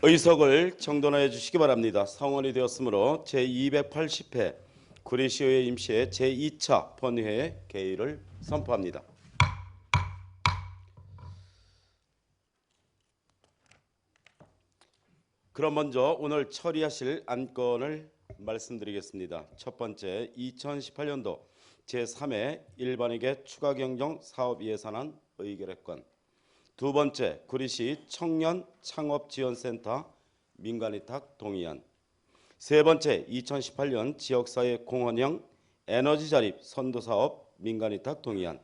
의석을 정돈하여 주시기 바랍니다. 상원이 되었으므로 제280회 구리시의회 임시회 제2차 본회의 개의를 선포합니다. 그럼 먼저 오늘 처리하실 안건을 말씀드리겠습니다. 첫 번째, 2018년도 제3회 일반회계 추가경정 사업예산안 의결의건. 두 번째, 구리시 청년 창업지원센터 민간위탁 동의안. 세 번째, 2018년 지역사회 공헌형 에너지 자립 선도사업 민간위탁 동의안.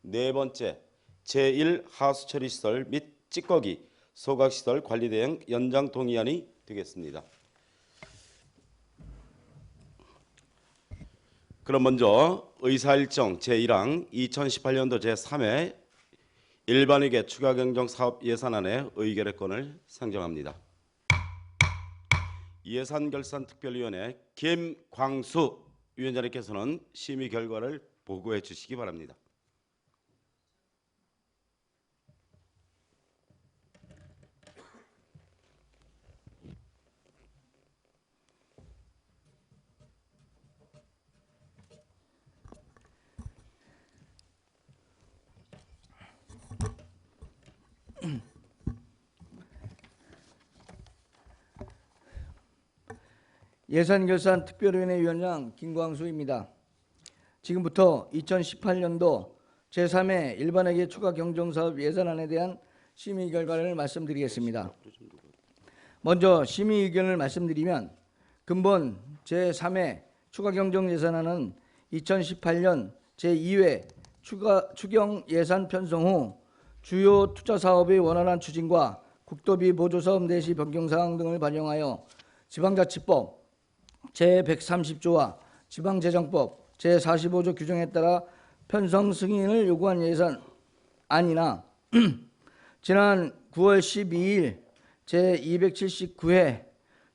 네 번째, 제1 하수처리시설 및 찌꺼기 소각시설 관리대행 연장 동의안이 되겠습니다. 그럼 먼저 의사일정 제1항 2018년도 제3회 일반회계 추가경정 사업 예산안의 의결의건을 상정합니다. 예산결산특별위원회 김광수 위원장님께서는 심의 결과를 보고해 주시기 바랍니다. 예산결산특별위원회 위원장 김광수입니다. 지금부터 2018년도 제3회 일반회계 추가경정사업 예산안에 대한 심의 결과를 말씀드리겠습니다. 먼저 심의 의견을 말씀드리면 근본 제3회 추가경정예산안은 2018년 제2회 추경예산 편성 후 주요 투자사업의 원활한 추진과 국도비 보조사업 내시 변경사항 등을 반영하여 지방자치법 제130조와 지방재정법 제45조 규정에 따라 편성 승인을 요구한 예산안이나 지난 9월 12일 제279회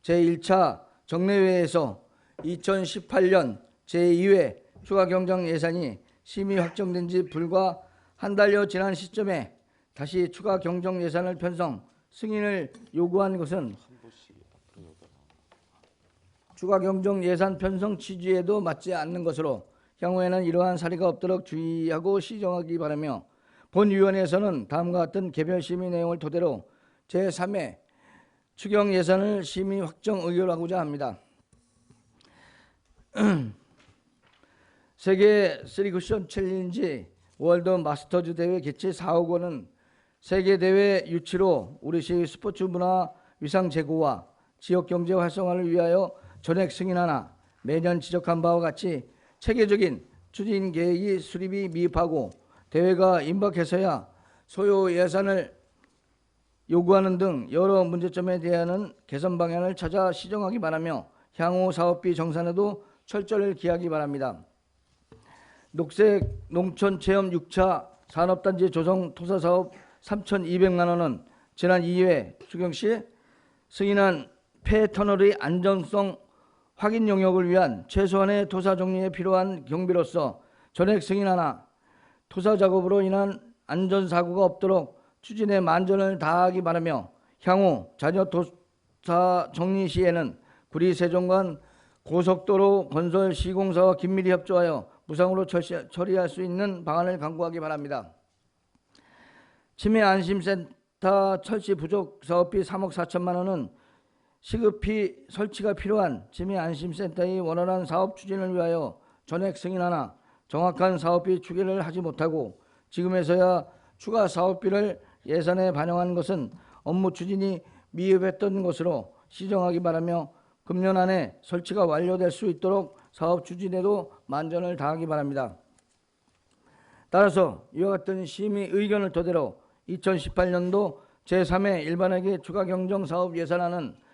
제1차 정례회에서 2018년 제2회 추가경정 예산이 심의 확정된 지 불과 한 달여 지난 시점에 다시 추가경정 예산을 편성 승인을 요구한 것은 추가경정 예산 편성 취지에도 맞지 않는 것으로 향후에는 이러한 사례가 없도록 주의하고 시정하기 바라며 본위원회에서는 다음과 같은 개별 심의 내용을 토대로 제3회 추경 예산을 심의 확정 의결하고자 합니다. 세계 3쿠션 챌린지 월드 마스터즈 대회 개최 4억 원은 세계 대회 유치로 우리시 스포츠 문화 위상 제고와 지역 경제 활성화를 위하여 전액 승인하나 매년 지적한 바와 같이 체계적인 추진 계획이 수립이 미흡하고 대회가 임박해서야 소요 예산을 요구하는 등 여러 문제점에 대한 개선 방향을 찾아 시정하기 바라며 향후 사업비 정산에도 철저를 기하기 바랍니다. 녹색 농촌 체험 6차 산업단지 조성 토사사업 3,200만 원은 지난 2회 추경 시 승인한 폐터널의 안전성 확인 용역을 위한 최소한의 토사 정리에 필요한 경비로서 전액 승인하나 토사 작업으로 인한 안전사고가 없도록 추진에 만전을 다하기 바라며 향후 잔여 토사 정리 시에는 구리 세종간 고속도로 건설 시공사와 긴밀히 협조하여 무상으로 처리할 수 있는 방안을 강구하기 바랍니다. 치매안심센터 철시 부족 사업비 3억 4천만 원은 시급히 설치가 필요한 치매안심센터의 원활한 사업 추진을 위하여 전액 승인하나 정확한 사업비 추계를 하지 못하고 지금에서야 추가 사업비를 예산에 반영한 것은 업무 추진이 미흡했던 것으로 시정하기 바라며 금년 안에 설치가 완료될 수 있도록 사업 추진에도 만전을 다하기 바랍니다. 따라서 이와 같은 심의 의견을 토대로 2018년도 제3회 일반회계 추가경정사업 예산안은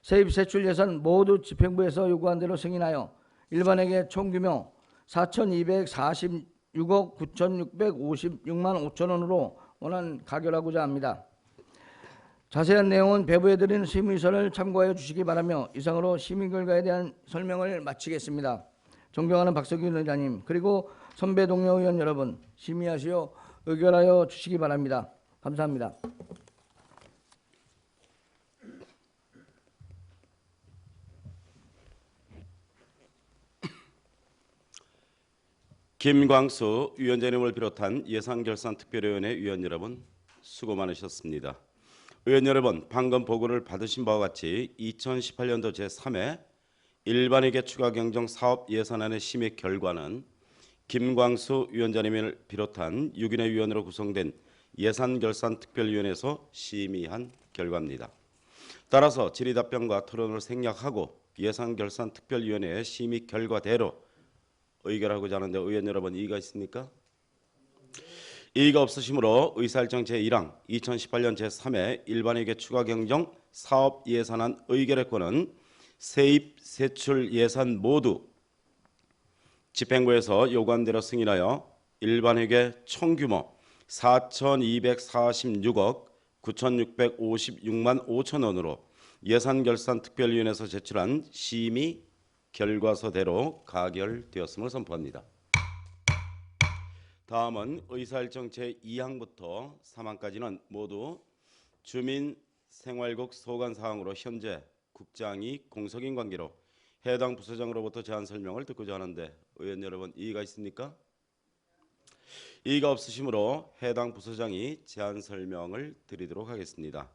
세입세출 예산 모두 집행부에서 요구한 대로 승인하여 일반회계 총규모 4,246억 9,656만 5천 원으로 원안 가결하고자 합니다. 자세한 내용은 배부해드린 심의서를 참고하여 주시기 바라며 이상으로 심의 결과에 대한 설명을 마치겠습니다. 존경하는 박석균 의장님 그리고 선배 동료 의원 여러분 심의하시어 의결하여 주시기 바랍니다. 감사합니다. 김광수 위원장님을 비롯한 예산결산특별위원회 위원 여러분 수고 많으셨습니다. 의원 여러분, 방금 보고를 받으신 바와 같이 2018년도 제3회 일반회계 추가경정 사업 예산안의 심의 결과는 김광수 위원장님을 비롯한 6인의 위원으로 구성된 예산결산특별위원회에서 심의한 결과입니다. 따라서 질의답변과 토론을 생략하고 예산결산특별위원회의 심의 결과대로 의결하고자 하는데 의원 여러분 이의가 있습니까? 이의가 없으시므로 의사일정 제1항 2018년 제3회 일반회계 추가경정 사업 예산안 의결의 권은 세입, 세출 예산 모두 집행부에서 요구한 대로 승인하여 일반회계 총규모 4,246억 9,656만 5천 원으로 예산결산특별위원회에서 제출한 심의 결과서대로 가결되었음을 선포합니다. 다음은 의사일정 제2항부터 3항까지는 모두 주민생활국 소관사항으로 현재 국장이 공석인 관계로 해당 부서장으로부터 제안 설명을 듣고자 하는데 의원 여러분 이의가 있습니까? 이의가 없으시므로 해당 부서장이 제안 설명을 드리도록 하겠습니다.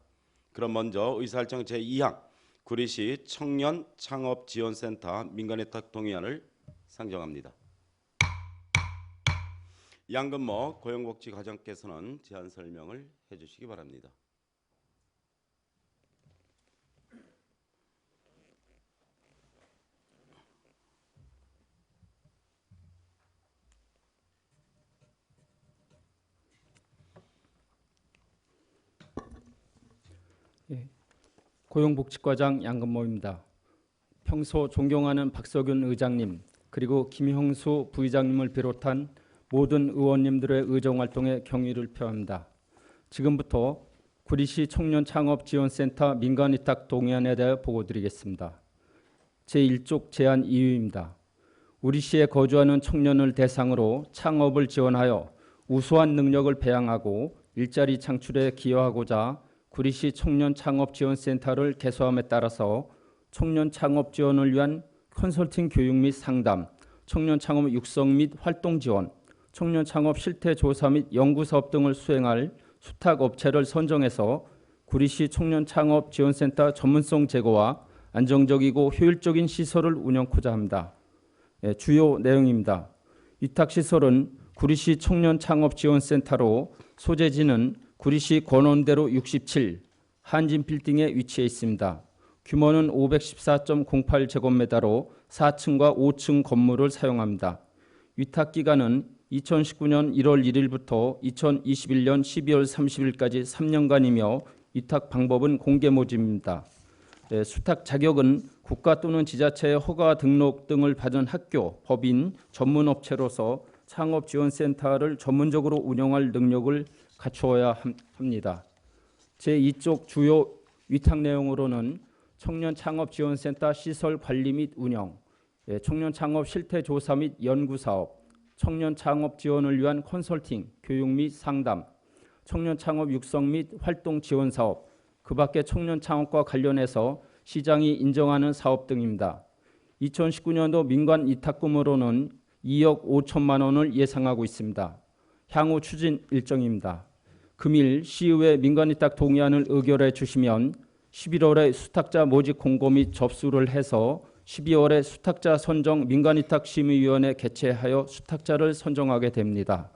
그럼 먼저 의사일정 제2항 구리시 청년 창업 지원센터 민간委託 동의안을 상정합니다. 양근모 고용복지과장께서는 제안 설명을 해주시기 바랍니다. 고용복지과장 양근모입니다. 평소 존경하는 박석윤 의장님 그리고 김형수 부의장님을 비롯한 모든 의원님들의 의정활동에 경의를 표합니다. 지금부터 구리시 청년창업지원센터 민간위탁 동의안에 대해 보고드리겠습니다. 제1쪽 제안 이유입니다. 우리 시에 거주하는 청년을 대상으로 창업을 지원하여 우수한 능력을 배양하고 일자리 창출에 기여하고자 구리시 청년창업지원센터를 개소함에 따라서 청년창업 지원을 위한 컨설팅 교육 및 상담, 청년창업 육성 및 활동 지원, 청년창업 실태조사 및 연구사업 등을 수행할 수탁업체를 선정해서 구리시 청년창업지원센터 전문성 제고와 안정적이고 효율적인 시설을 운영코자 합니다. 주요 내용입니다. 위탁시설은 구리시 청년창업지원센터로 소재지는 구리시 권원대로 67 한진빌딩에 위치해 있습니다. 규모는 514.08제곱미터로 4층과 5층 건물을 사용합니다. 위탁기간은 2019년 1월 1일부터 2021년 12월 30일까지 3년간이며 위탁 방법은 공개 모집입니다. 수탁 자격은 국가 또는 지자체의 허가 등록 등을 받은 학교, 법인, 전문업체로서 창업지원센터를 전문적으로 운영할 능력을 갖추어야 합니다. 제2쪽 주요 위탁 내용으로는 청년창업지원센터 시설 관리 및 운영, 청년창업 실태조사 및 연구사업, 청년창업 지원을 위한 컨설팅, 교육 및 상담, 청년창업 육성 및 활동 지원 사업, 그 밖에 청년창업과 관련해서 시장이 인정하는 사업 등입니다. 2019년도 민간 위탁금으로는 2억 5천만 원을 예상하고 있습니다. 향후 추진 일정입니다. 금일 시의회 민간위탁 동의안을 의결해 주시면 11월에 수탁자 모집 공고 및 접수를 해서 12월에 수탁자 선정 민간위탁심의위원회 개최하여 수탁자를 선정하게 됩니다.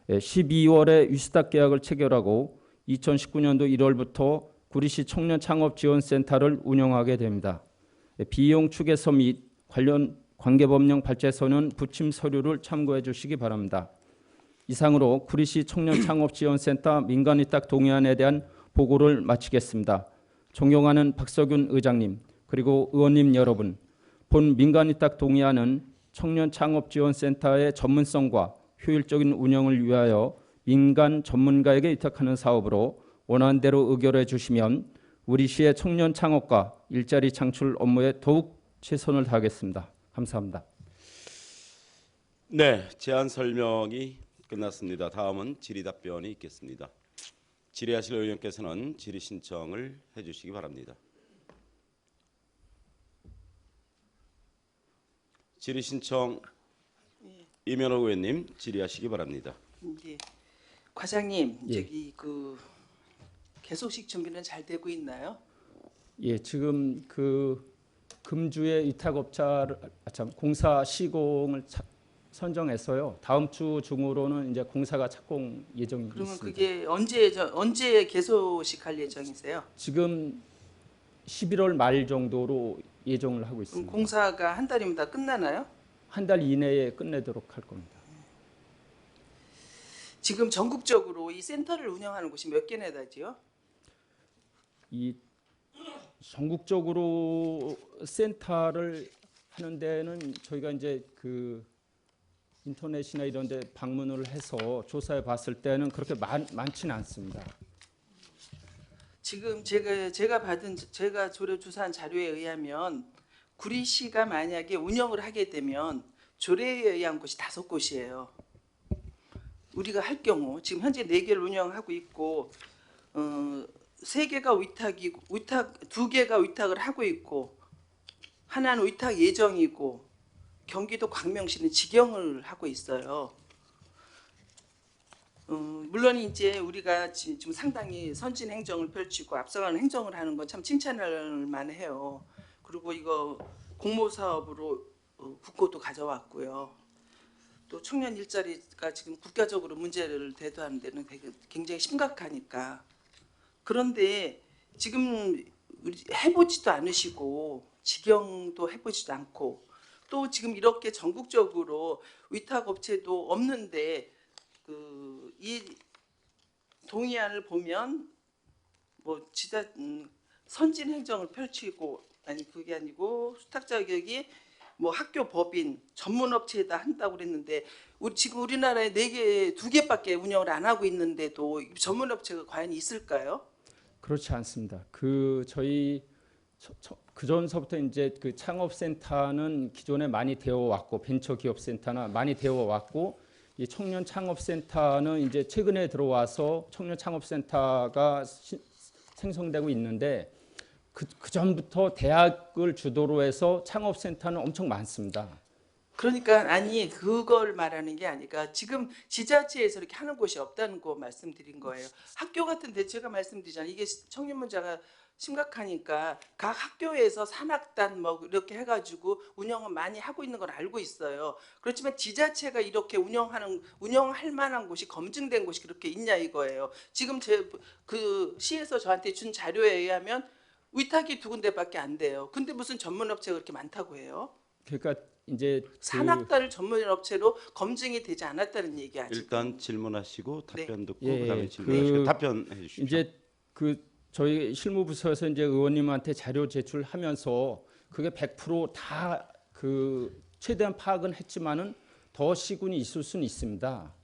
12월에 위수탁 계약을 체결하고 2019년도 1월부터 구리시 청년창업지원센터를 운영하게 됩니다. 비용 추계서 및 관련 관계법령 발제서는 부침 서류를 참고해 주시기 바랍니다. 이상으로 구리시 청년창업지원센터 민간위탁 동의안에 대한 보고를 마치겠습니다. 존경하는 박석윤 의장님 그리고 의원님 여러분, 본 민간위탁 동의안은 청년창업지원센터의 전문성과 효율적인 운영을 위하여 민간 전문가에게 위탁하는 사업으로 원하는 대로 의결해 주시면 우리 시의 청년 창업과 일자리 창출 업무에 더욱 최선을 다하겠습니다. 감사합니다. 네, 제안 설명이 끝났습니다. 다음은 질의답변이 있겠습니다. 질의하실 의원께서는 질의 신청을 해주시기 바랍니다. 질의 신청 이면호 의원님 질의하시기 바랍니다. 예. 과장님, 예. 저기 그 개소식 준비는 잘 되고 있나요? 예, 지금 그 금주의 위탁업자를 공사 시공을 선정해서요. 다음 주 중으로는 이제 공사가 착공 예정이 그러면 있습니다. 그게 언제 개소식 할 예정이세요? 지금 11월 말 정도로 예정을 하고 그럼 있습니다. 공사가 한 달이면 다 끝나나요? 한 달 이내에 끝내도록 할 겁니다. 지금 전국적으로 이 센터를 운영하는 곳이 몇 개나 되지요? 이 전국적으로 센터를 하는 데는 저희가 이제 그 인터넷이나 이런 데 방문을 해서 조사해 봤을 때는 그렇게 많지는 않습니다. 지금 제가 조사한 자료에 의하면 구리시가 만약에 운영을 하게 되면 조례에 의한 곳이 5곳이에요. 우리가 할 경우 지금 현재 4개를 운영하고 있고 3개가 위탁이고 2개가 위탁을 하고 있고 하나는 위탁 예정이고 경기도 광명시는 직영을 하고 있어요. 물론 이제 우리가 지금 상당히 선진 행정을 펼치고 앞서가는 행정을 하는 건 참 칭찬할 만해요. 그리고 이거 공모 사업으로 국고도 가져왔고요. 또 청년 일자리가 지금 국가적으로 문제를 대두하는 데는 되게 굉장히 심각하니까. 그런데 지금 해보지도 않으시고 직영도 해보지도 않고 또 지금 이렇게 전국적으로 위탁업체도 없는데 이 동의안을 보면 뭐 진짜 선진 행정을 펼치고 아니 그게 아니고 수탁 자격이 뭐 학교 법인 전문 업체에다 한다고 그랬는데 지금 우리나라에 2개밖에 운영을 안 하고 있는데도 전문 업체가 과연 있을까요? 그렇지 않습니다. 그 저희 그 전서부터 이제 그 창업센터는 기존에 많이 되어 왔고 벤처기업센터나 많이 되어 왔고 이 청년 창업센터는 이제 최근에 들어와서 청년 창업센터가 생성되고 있는데 그 전부터 대학을 주도로 해서 창업센터는 엄청 많습니다. 그러니까 아니 그걸 말하는 게 아니라 지금 지자체에서 이렇게 하는 곳이 없다는 거 말씀드린 거예요. 학교 같은 데 제가 말씀드리잖아요. 이게 청년 문제가 심각하니까 각 학교에서 산학단 뭐 이렇게 해가지고 운영을 많이 하고 있는 걸 알고 있어요. 그렇지만 지자체가 이렇게 운영할 만한 곳이 검증된 곳이 그렇게 있냐 이거예요. 지금 그 시에서 저한테 준 자료에 의하면 위탁이 2군데밖에 안 돼요. 근데 무슨 전문 업체가 그렇게 많다고 해요? 그러니까 이제 산학단을 전문 업체로 검증이 되지 않았다는 얘기 아직. 일단 질문하시고 답변 듣고 예, 그다음에 질문하시고 답변해 주십시오. 이제 그 저희 실무부서에서 이제 의원님한테 자료 제출하면서 그게 100%다 그 최대한 파악은 했지만은 더 시군이 있을 수는 있습니다.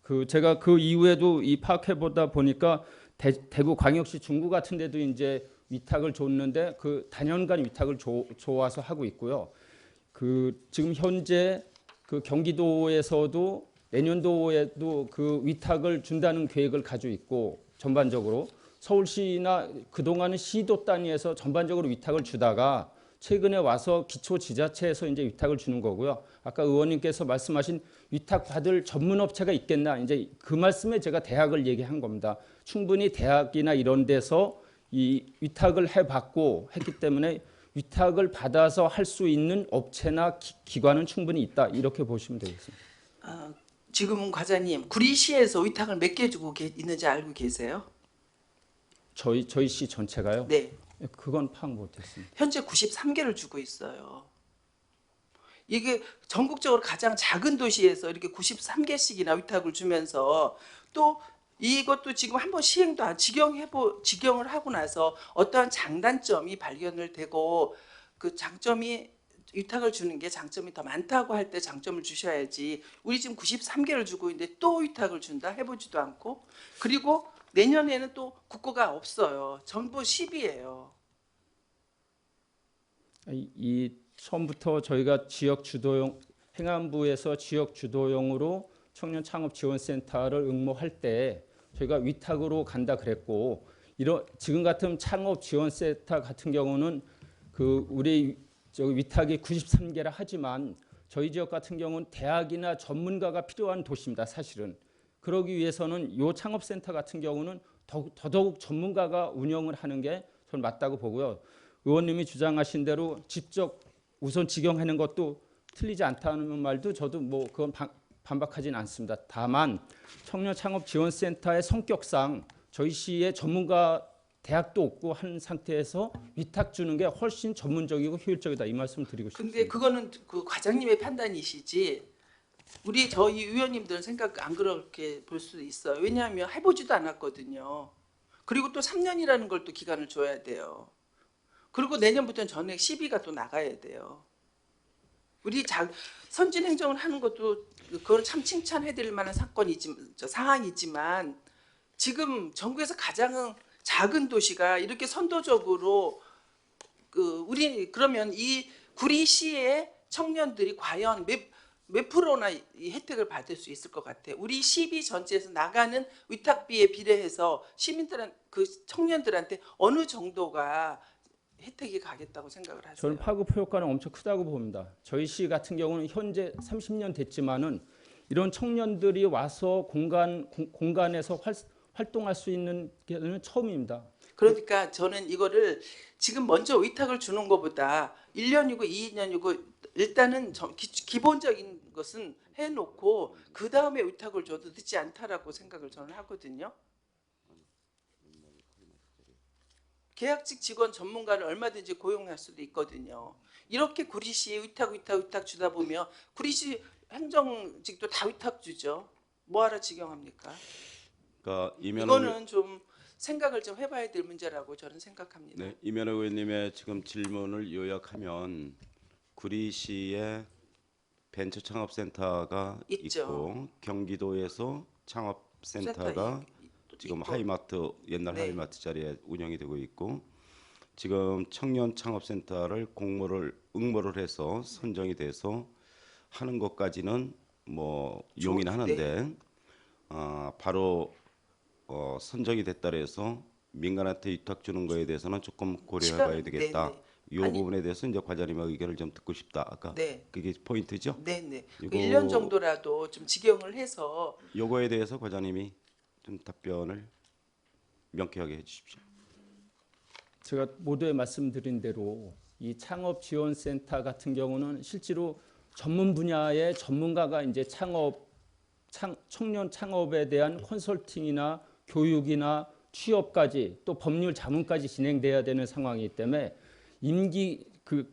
그 제가 그 이후에도 이 파악해 보다 보니까 대구 광역시 중구 같은 데도 이제 위탁을 줬는데 그 단연간 위탁을 줘와서 하고 있고요. 그 지금 현재 그 경기도에서도 내년도에도 그 위탁을 준다는 계획을 가지고 있고 전반적으로 서울시나 그동안은 시도 단위에서 전반적으로 위탁을 주다가 최근에 와서 기초지자체에서 이제 위탁을 주는 거고요. 아까 의원님께서 말씀하신 위탁 받을 전문 업체가 있겠나 이제 그 말씀에 제가 대학을 얘기한 겁니다. 충분히 대학이나 이런 데서 이 위탁을 해봤고 했기 때문에 위탁을 받아서 할 수 있는 업체나 기관은 충분히 있다 이렇게 보시면 되겠습니다. 지금은 과장님 구리시에서 위탁을 몇 개 주고 있는지 알고 계세요? 저희 시 전체가요? 네. 그건 파악 못했습니다. 현재 93개를 주고 있어요. 이게 전국적으로 가장 작은 도시에서 이렇게 93개씩이나 위탁을 주면서 또 이것도 지금 한번 시행도 안 직영을 하고 나서 어떠한 장단점이 발견을 되고 그 장점이 위탁을 주는 게 장점이 더 많다고 할 때 장점을 주셔야지. 우리 지금 93개를 주고 있는데 또 위탁을 준다 해보지도 않고 그리고 내년에는 또 국고가 없어요. 전부 10이에요. 이 처음부터 저희가 지역 주도형 행안부에서 지역 주도형으로 청년 창업 지원센터를 응모할 때 저희가 위탁으로 간다 그랬고 지금 같은 창업 지원센터 같은 경우는 그 우리 위탁이 93개라 하지만 저희 지역 같은 경우는 대학이나 전문가가 필요한 도시입니다. 사실은. 그러기 위해서는 이 창업센터 같은 경우는 더더욱 전문가가 운영을 하는 게 저는 맞다고 보고요. 의원님이 주장하신 대로 직접 우선 직영하는 것도 틀리지 않다는 말도 저도 뭐 그건 반박하지는 않습니다. 다만 청년창업지원센터의 성격상 저희 시에 전문가 대학도 없고 한 상태에서 위탁 주는 게 훨씬 전문적이고 효율적이다 이 말씀을 드리고 싶습니다. 근데 그거는 그 과장님의 판단이시지. 저희 의원님들은 생각 안 그렇게 볼 수도 있어요. 왜냐하면 해보지도 않았거든요. 그리고 또 3년이라는 걸 또 기간을 줘야 돼요. 그리고 내년부터는 전액 시비가 또 나가야 돼요. 우리 선진 행정을 하는 것도 그건 참 칭찬해드릴 만한 사항이지만 지금 전국에서 가장 작은 도시가 이렇게 선도적으로 그러면 이 구리시의 청년들이 과연 몇 프로나 이 혜택을 받을 수 있을 것 같아요. 우리 시비 전체에서 나가는 위탁비에 비례해서 그 청년들한테 어느 정도가 혜택이 가겠다고 생각을 하세요? 저는 파급 효과는 엄청 크다고 봅니다. 저희 시 같은 경우는 현재 30년 됐지만은 이런 청년들이 와서 공간에서 활동할 수 있는 게 처음입니다. 그러니까 저는 이거를 지금 먼저 위탁을 주는 것보다 1년이고 2년이고 일단은 기본적인 것은 해놓고 그 다음에 위탁을 줘도 늦지 않다라고 생각을 저는 하거든요. 계약직 직원 전문가를 얼마든지 고용할 수도 있거든요. 이렇게 구리시에 위탁 주다 보면 구리시 행정직도 다 위탁 주죠. 뭐하러 직영합니까? 그러니까 이거는 좀 생각을 좀 해봐야 될 문제라고 저는 생각합니다. 네, 이면호 의원님의 지금 질문을 요약하면 구리시에 벤처 창업센터가 있죠. 있고 경기도에서 창업센터가 지금 있고. 하이마트 옛날 네. 하이마트 자리에 운영이 되고 있고 지금 청년 창업센터를 응모를 해서 선정이 돼서 하는 것까지는 뭐 용인 하는데 바로 선정이 됐다 해서 민간한테 위탁 주는 거에 대해서는 조금 고려해봐야 되겠다. 이 부분에 대해서 이제 과장님의 의견을 좀 듣고 싶다. 아까 그게 포인트죠? 네네. 이거- 1년 정도라도 좀 직영을 해서 요거에 대해서 과장님이 좀 답변을 명쾌하게 해주십시오. 제가 모두에 말씀드린 대로 이 창업지원센터 같은 경우는 실제로 전문 분야의 전문가가 이제 청년 창업에 대한 컨설팅이나 교육이나 취업까지 또 법률 자문까지 진행돼야 되는 상황이기 때문에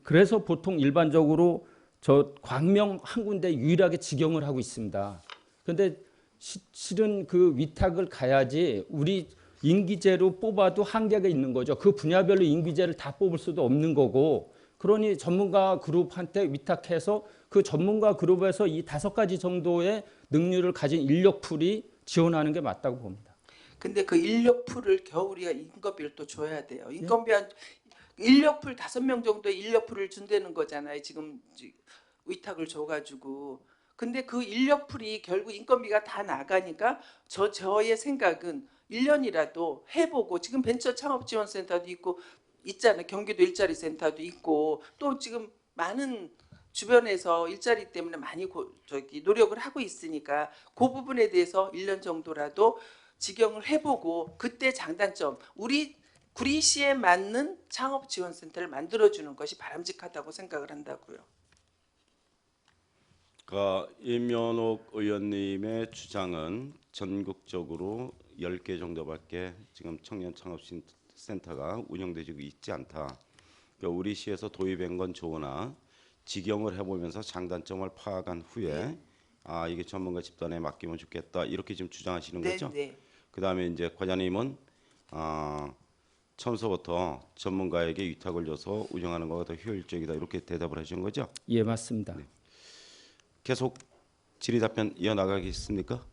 그래서 보통 일반적으로 저 광명 한 군데 유일하게 직영을 하고 있습니다. 그런데 실은 그 위탁을 가야지 우리 임기제로 뽑아도 한계가 있는 거죠. 그 분야별로 임기제를 다 뽑을 수도 없는 거고 그러니 전문가 그룹한테 위탁해서 그 전문가 그룹에서 이 5가지 정도의 능률을 가진 인력풀이 지원하는 게 맞다고 봅니다. 근데 그 인력풀을 겨우 우리가 인건비를 또 줘야 돼요. 인건비 인력풀 5명 정도의 인력풀을 준다는 거잖아요. 지금 위탁을 줘가지고. 근데 그 인력풀이 결국 인건비가 다 나가니까 저의 생각은 1년이라도 해보고 지금 벤처 창업지원센터도 있고 있잖아요. 경기도 일자리 센터도 있고 또 지금 많은 주변에서 일자리 때문에 많이 노력을 하고 있으니까 그 부분에 대해서 1년 정도라도 직영을 해보고 그때 장단점 우리 구리시에 맞는 창업지원센터를 만들어주는 것이 바람직하다고 생각을 한다고요. 임면옥 의원님의 주장은 전국적으로 10개 정도밖에 지금 청년 창업센터가 운영되고 있지 않다. 그러니까 우리 시에서 도입한 건 좋으나 직영을 해보면서 장단점을 파악한 후에 이게 전문가 집단에 맡기면 좋겠다 이렇게 지금 주장하시는 거죠? 네. 그다음에 이제 과장님은 처음서부터 전문가에게 위탁을 줘서 운영하는 것가 더 효율적이다 이렇게 대답을 하신 거죠? 예, 맞습니다. 계속 질의 답변 이어나가겠습니까?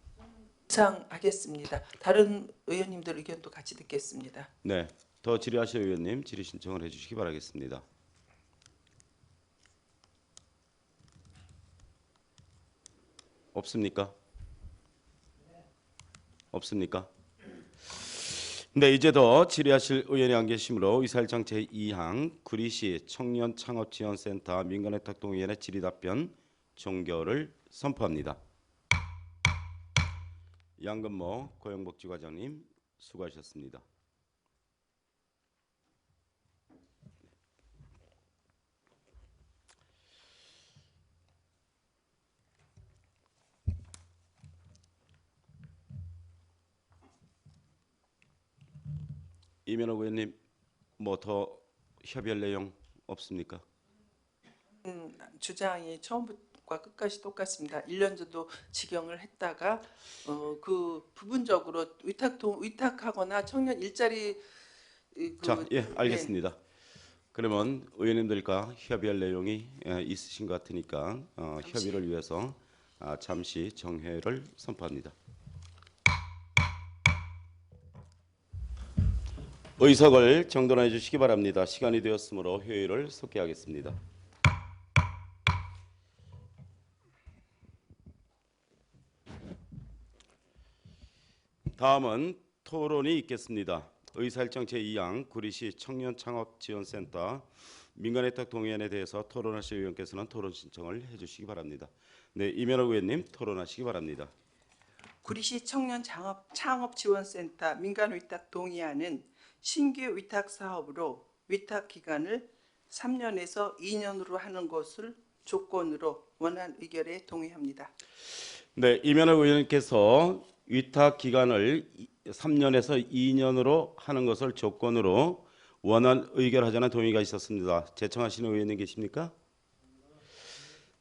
하겠습니다. 다른 의원님들 의견도 같이 듣겠습니다. 네, 더 질의하실 의원님 질의 신청을 해주시기 바라겠습니다. 없습니까? 없습니까? 네, 이제 더 질의하실 의원이 안 계시므로 의사일정 제2항 구리시 청년창업지원센터 민간委託동의원의 질의 답변 종결을 선포합니다. 양근모 고용복지과장님 수고하셨습니다. 이면호 의원님 뭐 더 협의할 내용 없습니까? 주장이 처음부터 끝까지 똑같습니다. 1년 정도 직영을 했다가 그 부분적으로 위탁하거나 청년 일자리 자, 예, 알겠습니다. 그러면 의원님들과 협의할 내용이 있으신 것 같으니까 협의를 위해서 잠시 정회를 선포합니다. 의석을 정돈해 주시기 바랍니다. 시간이 되었으므로 회의를 속개하겠습니다. 다음은 토론이 있겠습니다. 의사일정 제2항 구리시 청년창업지원센터 민간委託동의안에 대해서 토론하실 의원께서는 토론 신청을 해주시기 바랍니다. 네, 이면호 의원님 토론하시기 바랍니다. 구리시 청년 창업지원센터 민간위탁 동의안은 신규 위탁 사업으로 위탁 기간을 3년에서 2년으로 하는 것을 조건으로 원안 의결에 동의합니다. 네, 이면호 의원님께서 위탁 기간을 3년에서 2년으로 하는 것을 조건으로 원안 의결하자는 동의가 있었습니다. 제청하시는 의원님 계십니까?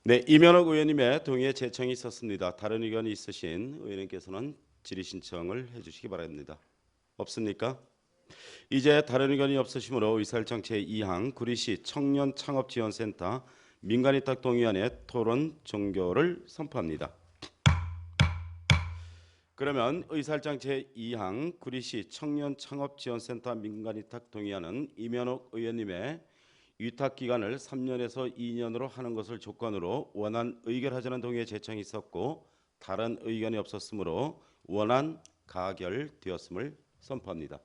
네, 이면호 의원님의 동의에 제청이 있었습니다. 다른 의견이 있으신 의원님께서는 질의 신청을 해주시기 바랍니다. 없습니까? 이제 다른 의견이 없으시므로 의사일정 제2항 구리시 청년창업지원센터 민간위탁 동의안의 토론 종결을 선포합니다. 그러면 의사일정 제2항 구리시 청년창업지원센터 민간위탁 동의안은 이면옥 의원님의 위탁 기간을 3년에서 2년으로 하는 것을 조건으로 원안 의결하자는 동의에 제청이 있었고 다른 의견이 없었으므로 원안 가결되었음을 선포합니다.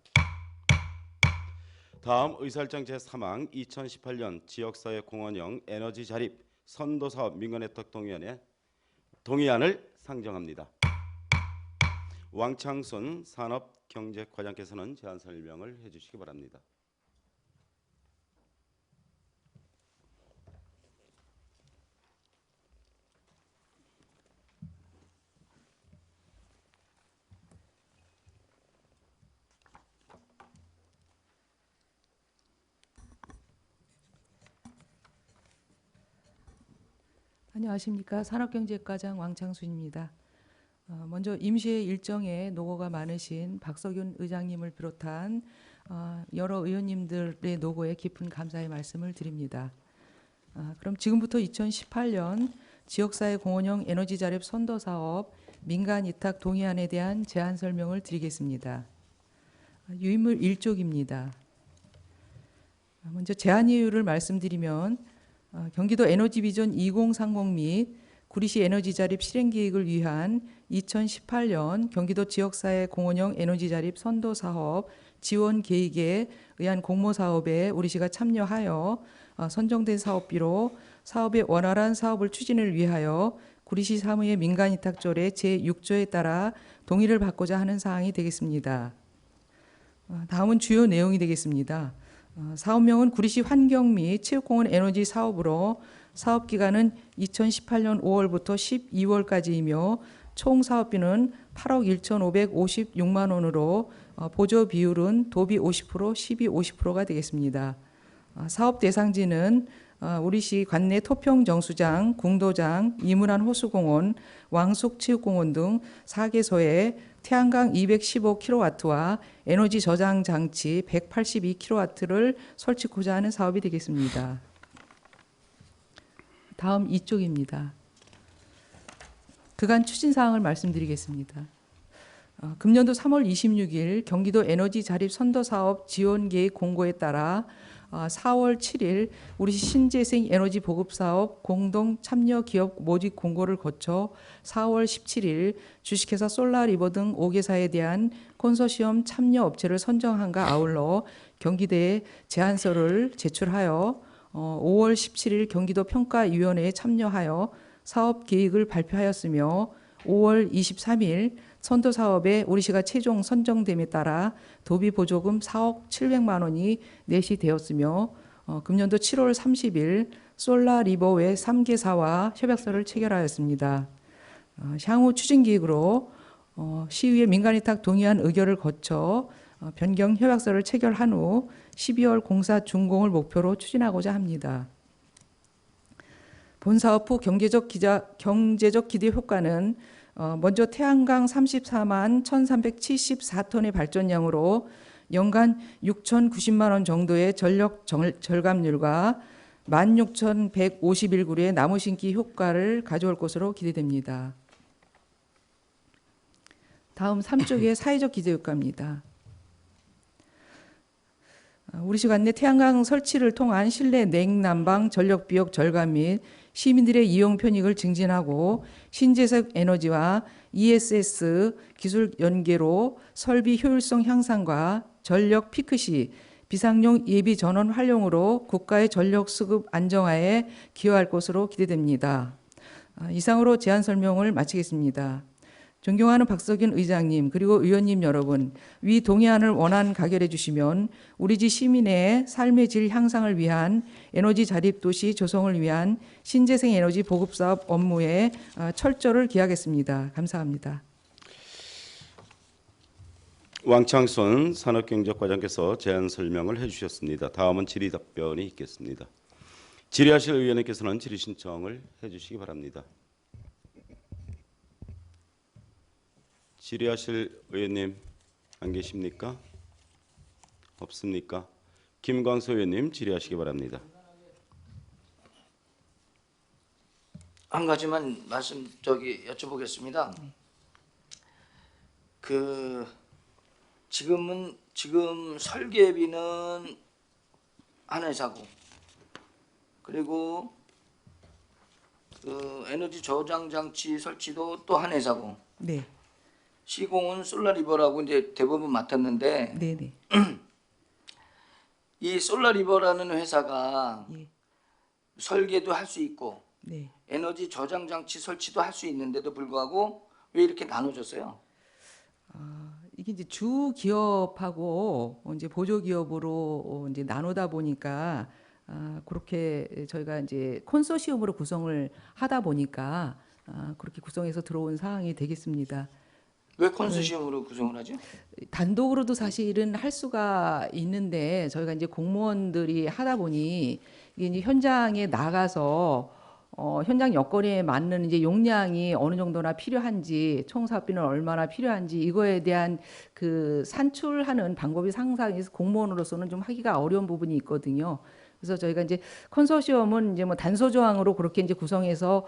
다음 의사일정 제3항 2018년 지역사회 공헌형 에너지 자립 선도사업 민간委託동의안을 상정합니다. 왕창순 산업경제과장께서는 제안 설명을 해주시기 바랍니다. 안녕하십니까. 산업경제과장 왕창순입니다. 먼저 임시의 일정에 노고가 많으신 박석윤 의장님을 비롯한 여러 의원님들의 노고에 깊은 감사의 말씀을 드립니다. 그럼 지금부터 2018년 지역사회 공헌형 에너지 자립 선도사업 민간위탁 동의안에 대한 제안 설명을 드리겠습니다. 유인물 1쪽입니다. 먼저 제안 이유를 말씀드리면 경기도 에너지 비전 2030 및 구리시 에너지 자립 실행 계획을 위한 2018년 경기도 지역사회 공헌형 에너지 자립 선도 사업 지원 계획에 의한 공모 사업에 우리시가 참여하여 선정된 사업비로 사업의 원활한 사업을 추진을 위하여 구리시 사무의 민간위탁조례 제6조에 따라 동의를 받고자 하는 사항이 되겠습니다. 다음은 주요 내용이 되겠습니다. 사업명은 구리시 환경 및 체육공원 에너지 사업으로 사업 기간은 2018년 5월부터 12월까지이며 총 사업비는 8억 1,556만 원으로 보조 비율은 도비 50%, 시비 50%가 되겠습니다. 사업 대상지는 우리시 관내 토평정수장, 궁도장, 이문안 호수공원, 왕숙체육공원 등 4개소에 태양광 215kW와 에너지 저장 장치 182kW를 설치고자 하는 사업이 되겠습니다. 다음 2쪽입니다. 그간 추진 사항을 말씀드리겠습니다. 금년도 3월 26일 경기도 에너지 자립 선도 사업 지원 계획 공고에 따라 4월 7일 우리시 신재생 에너지 보급 사업 공동 참여 기업 모집 공고를 거쳐 4월 17일 주식회사 솔라리버 등 5개사에 대한 컨소시엄 참여 업체를 선정한과 아울러 경기대에 제안서를 제출하여 5월 17일 경기도 평가위원회에 참여하여 사업 계획을 발표하였으며 5월 23일 선도 사업에 우리시가 최종 선정됨에 따라 도비 보조금 4억 700만 원이 내시되었으며 금년도 7월 30일 솔라리버웨 3개사와 협약서를 체결하였습니다. 향후 추진 계획으로 시의회 민간위탁 동의안 의결을 거쳐 변경 협약서를 체결한 후 12월 공사 준공을 목표로 추진하고자 합니다. 본 사업 후 경제적 기대 효과는 먼저 태양광 34만 1,374톤의 발전량으로 연간 6,090만 원 정도의 전력 절감률과 16,151그루의 나무 심기 효과를 가져올 것으로 기대됩니다. 다음 3쪽의 사회적 기대 효과입니다. 우리시 관내 태양광 설치를 통한 실내 냉난방 전력 비용 절감 및 시민들의 이용 편익을 증진하고 신재생 에너지와 ESS 기술 연계로 설비 효율성 향상과 전력 피크 시 비상용 예비 전원 활용으로 국가의 전력 수급 안정화에 기여할 것으로 기대됩니다. 이상으로 제안 설명을 마치겠습니다. 존경하는 박석윤 의장님 그리고 의원님 여러분, 위 동의안을 원안 가결해 주시면 우리지 시민의 삶의 질 향상을 위한 에너지 자립 도시 조성을 위한 신재생 에너지 보급 사업 업무에 철저를 기하겠습니다. 감사합니다. 왕창선 산업경제과장께서 제안 설명을 해주셨습니다. 다음은 질의 답변이 있겠습니다. 질의하실 의원님께서는 질의 신청을 해주시기 바랍니다. 질의하실 의원님 안 계십니까? 없습니까? 김광수 의원님 질의하시기 바랍니다. 한 가지만 여쭤보겠습니다. 지금 설계비는 한 회사고, 그리고 에너지 저장 장치 설치도 또 한 회사고, 네, 시공은 솔라리버라고 이제 대부분 맡았는데, 네. 이 솔라리버라는 회사가 예. 설계도 할 수 있고 네. 에너지 저장 장치 설치도 할 수 있는데도 불구하고 왜 이렇게 나눠졌어요? 이게 이제 주 기업하고 이제 보조 기업으로 이제 나누다 보니까 그렇게 저희가 이제 컨소시엄으로 구성을 하다 보니까 그렇게 구성해서 들어온 상황이 되겠습니다. 왜 컨소시엄으로 구성을 하죠? 단독으로도 사실은 할 수가 있는데 저희가 이제 공무원들이 하다 보니 이게 이제 현장에 나가서 현장 여건에 맞는 이제 용량이 어느 정도나 필요한지, 총 사업비는 얼마나 필요한지 이거에 대한 그 산출하는 방법이 상당히 공무원으로서는 좀 하기가 어려운 부분이 있거든요. 그래서 저희가 이제 컨소시엄은 이제 뭐 단서 조항으로 그렇게 이제 구성해서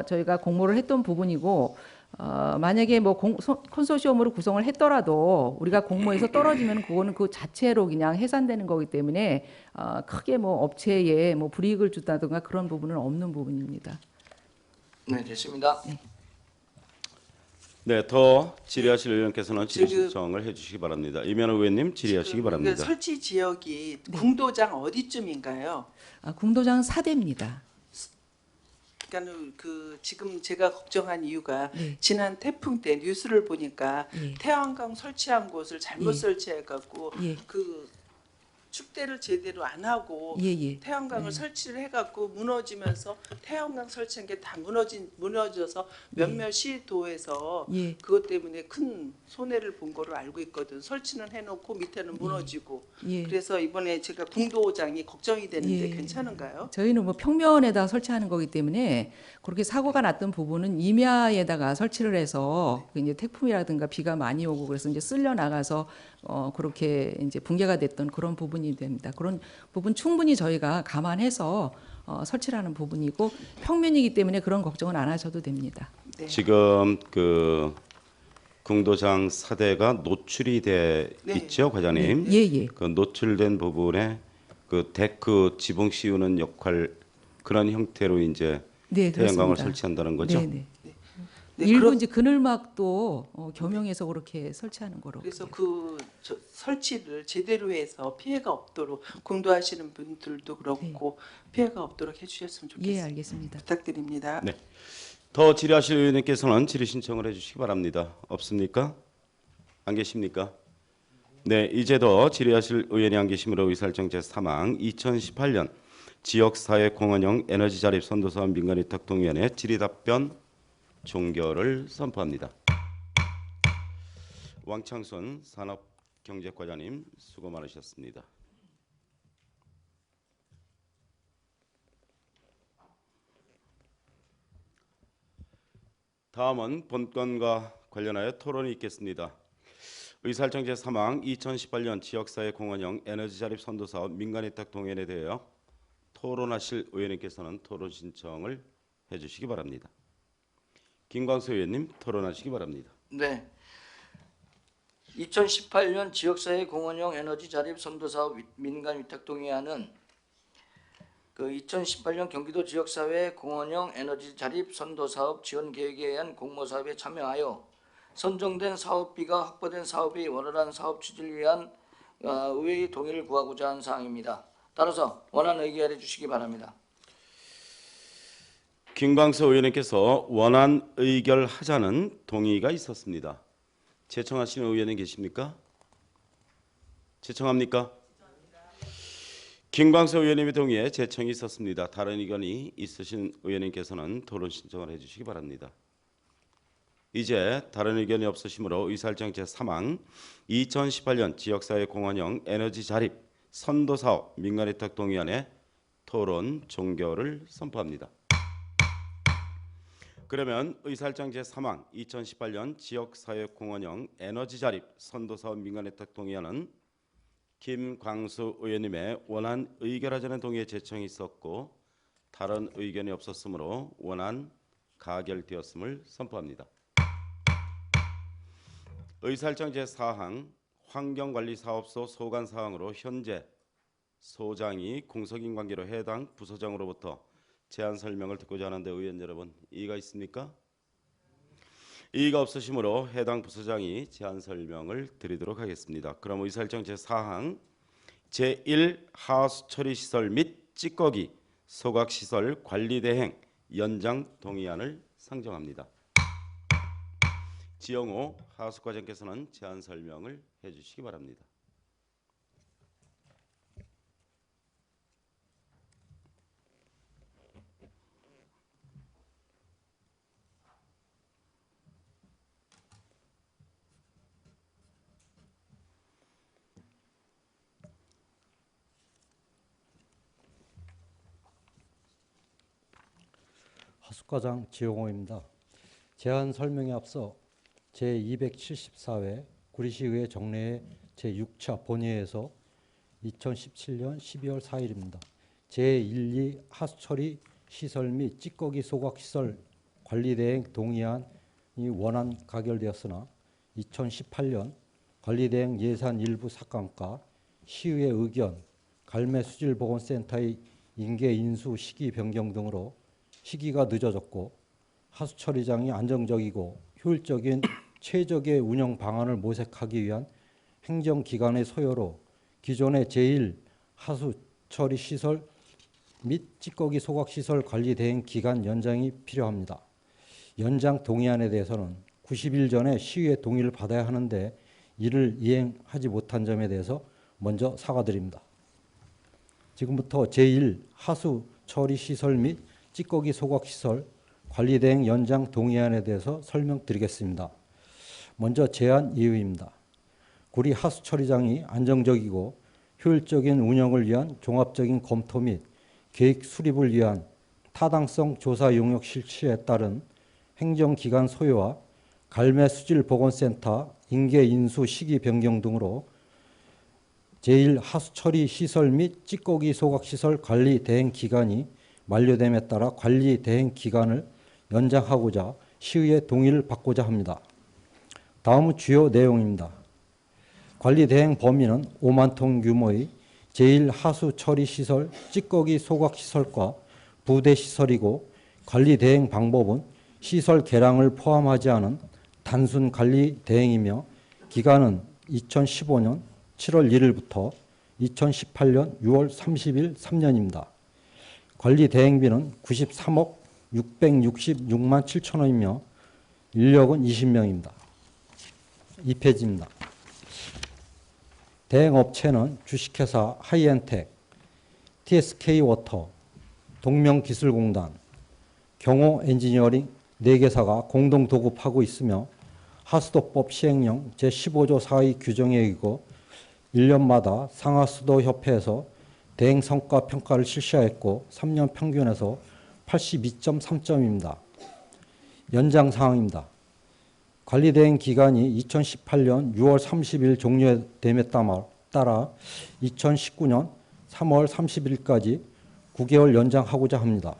저희가 공모를 했던 부분이고, 만약에 뭐 컨소시엄으로 구성을 했더라도 우리가 공모에서 떨어지면 그거는 그 자체로 그냥 해산되는 거기 때문에 크게 뭐 업체에 뭐 불이익을 준다든가 그런 부분은 없는 부분입니다. 네, 됐습니다. 네, 더 질의하실 의원께서는 질의 신청을 해주시기 바랍니다. 이면호 의원님 질의하시기 바랍니다. 설치 지역이 궁도장 어디쯤인가요? 궁도장 4대입니다. 그러니까 지금 제가 걱정한 이유가 네. 지난 태풍 때 뉴스를 보니까 예. 태양광 설치한 곳을 잘못 예. 설치해갖고 예. 그 축대를 제대로 안 하고 예. 태양광을 설치를 해갖고 무너지면서 태양광 설치한 게 다 무너져서 몇몇 시도에서 예. 그것 때문에 큰 손해를 본 거로 알고 있거든. 설치는 해놓고 밑에는 무너지고. 예. 그래서 이번에 제가 궁도장이 걱정이 되는데 예. 괜찮은가요? 저희는 뭐 평면에다 설치하는 거기 때문에 그렇게 사고가 났던 부분은 임야에다가 설치를 해서 이제 태풍이라든가 비가 많이 오고 그래서 이제 쓸려 나가서 그렇게 이제 붕괴가 됐던 그런 부분이 됩니다. 그런 부분 충분히 저희가 감안해서 설치를 하는 부분이고 평면이기 때문에 그런 걱정은 안 하셔도 됩니다. 네. 지금 그 궁도장 4대가 노출이 돼 네. 있죠, 과장님. 예. 그 노출된 부분에 그 데크 지붕 씌우는 역할 그런 형태로 이제 네, 태양광을 그렇습니다. 설치한다는 거죠. 네. 네, 일부 이제 그늘막도 겸용해서 그렇게 설치하는 거로. 그래서 설치를 제대로 해서 피해가 없도록 공도하시는 분들도 그렇고 피해가 없도록 해주셨으면 예, 좋겠습니다. 알겠습니다. 부탁드립니다. 네. 더 질의하실 의원님께서는 질의 신청을 해주시기 바랍니다. 없습니까? 안 계십니까? 네, 이제 더 질의하실 의원이 안 계심으로 의사일정 제3항 2018년 지역사회 공원형 에너지 자립 선도사업 민간위탁동위원회 질의답변 종결을 선포합니다. 왕창순 산업경제과장님 수고 많으셨습니다. 다음은 본건과 관련하여 토론이 있겠습니다. 의사일정 제3항 2018년 지역사회 공원형 에너지 자립 선도사업 민간위탁 동의안에 대하여 토론하실 의원님께서는 토론 신청을 해주시기 바랍니다. 김광수 의원님 토론하시기 바랍니다. 네. 2018년 지역사회 공원형 에너지 자립 선도사업 민간 위탁 동의안은 2018년 경기도 지역사회 공원형 에너지 자립 선도사업 지원 계획에 의한 공모사업에 참여하여 선정된 사업비가 확보된 사업이 원활한 사업 추진을 위한 의회의 동의를 구하고자 한 사항입니다. 따라서 원안 의결해 주시기 바랍니다. 김광수 의원님께서 원안 의결하자는 동의가 있었습니다. 제청하시는 의원님 계십니까? 제청합니까? 김광수 의원님의 동의에 제청이 있었습니다. 다른 의견이 있으신 의원님께서는 토론 신청을 해주시기 바랍니다. 이제 다른 의견이 없으시므로 의사일정 제3항 2018년 지역사회 공원형 에너지 자립 선도사업 민간위탁 동의안의 토론 종결을 선포합니다. 그러면 의사일정 제3항 2018년 지역사회 공원형 에너지 자립 선도사업 민간위탁 동의안은 김광수 의원님의 원안 의결하자는 동의에 제청이 있었고 다른 의견이 없었으므로 원안 가결되었음을 선포합니다. 의사일정 제4항 환경관리사업소 소관 사항으로 현재 소장이 공석인 관계로 해당 부서장으로부터 제안 설명을 듣고자 하는데 의원 여러분 이의가 있습니까? 이의가 없으시므로 해당 부서장이 제안 설명을 드리도록 하겠습니다. 그럼 의사일정 제4항 제1 하수처리시설 및 찌꺼기 소각시설 관리대행 연장 동의안을 상정합니다. 지영호 하수과장께서는 제안 설명을 해주시기 바랍니다. 하수과장 지용호입니다. 제안 설명에 앞서 제274회 구리시의회 정례회 제6차 본회의에서 2017년 12월 4일입니다. 제1, 2 하수처리 시설 및 찌꺼기 소각 시설 관리대행 동의안이 원안 가결되었으나 2018년 관리대행 예산 일부 삭감과 시의회 의견, 갈매수질보건센터의 인계 인수 시기 변경 등으로 시기가 늦어졌고 하수처리장이 안정적이고 효율적인 최적의 운영 방안을 모색하기 위한 행정기관의 소요로 기존의 제1 하수처리 시설 및 찌꺼기 소각시설 관리 대행 기간 연장이 필요합니다. 연장 동의안에 대해서는 90일 전에 시의회 동의를 받아야 하는데 이를 이행하지 못한 점에 대해서 먼저 사과드립니다. 지금부터 제1 하수처리 시설 및 찌꺼기 소각시설 관리 대행 연장 동의안에 대해서 설명드리겠습니다. 먼저 제안 이유입니다. 구리 하수처리장이 안정적이고 효율적인 운영을 위한 종합적인 검토 및 계획 수립을 위한 타당성 조사 용역 실시에 따른 행정기관 소요와 갈매수질보건센터 인계 인수 시기 변경 등으로 제1 하수처리 시설 및 찌꺼기 소각시설 관리 대행 기간이 만료됨에 따라 관리 대행 기간을 연장하고자 시의회 동의를 받고자 합니다. 다음은 주요 내용입니다. 관리 대행 범위는 5만 톤 규모의 제1 하수 처리 시설 찌꺼기 소각 시설과 부대 시설이고 관리 대행 방법은 시설 개량을 포함하지 않은 단순 관리 대행이며 기간은 2015년 7월 1일부터 2018년 6월 30일 3년입니다. 관리 대행비는 93억 666만 7천 원이며 인력은 20명입니다. 2페이지입니다. 대행업체는 주식회사 하이엔텍, TSK워터, 동명기술공단, 경호엔지니어링 4개사가 공동 도급하고 있으며 하수도법 시행령 제15조 4의 규정에 의거 1년마다 상하수도협회에서 대행 성과 평가를 실시하였고 3년 평균에서 82.3점입니다. 연장 사항입니다. 관리 대행 기간이 2018년 6월 30일 종료됨에 따라 2019년 3월 30일까지 9개월 연장하고자 합니다.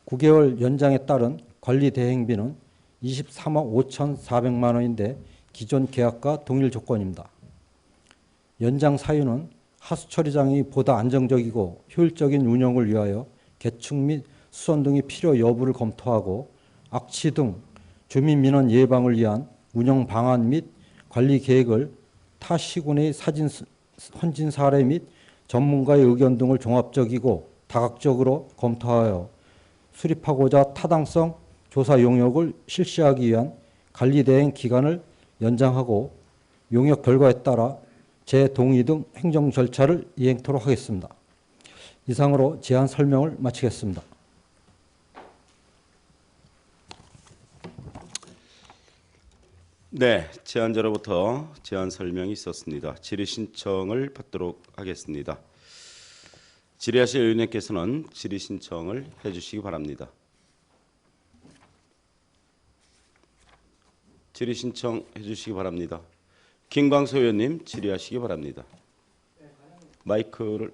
9개월 연장에 따른 관리 대행비는 23억 5,400만 원인데 기존 계약과 동일 조건입니다. 연장 사유는 하수 처리장이 보다 안정적이고 효율적인 운영을 위하여 개축 및 수선 등의 필요 여부를 검토하고 악취 등 주민 민원 예방을 위한 운영 방안 및 관리 계획을 타 시군의 헌진 사례 및 전문가의 의견 등을 종합적이고 다각적으로 검토하여 수립하고자 타당성 조사 용역을 실시하기 위한 관리 대행 기간을 연장하고 용역 결과에 따라 재동의 등 행정 절차를 이행토록 하겠습니다. 이상으로 제안 설명을 마치겠습니다. 네, 제안자로부터 제안 설명이 있었습니다. 질의 신청을 받도록 하겠습니다. 질의하실 의원님께서는 질의 신청을 해주시기 바랍니다. 질의 신청해 주시기 바랍니다. 김광수 의원님 질의하시기 바랍니다. 마이크를.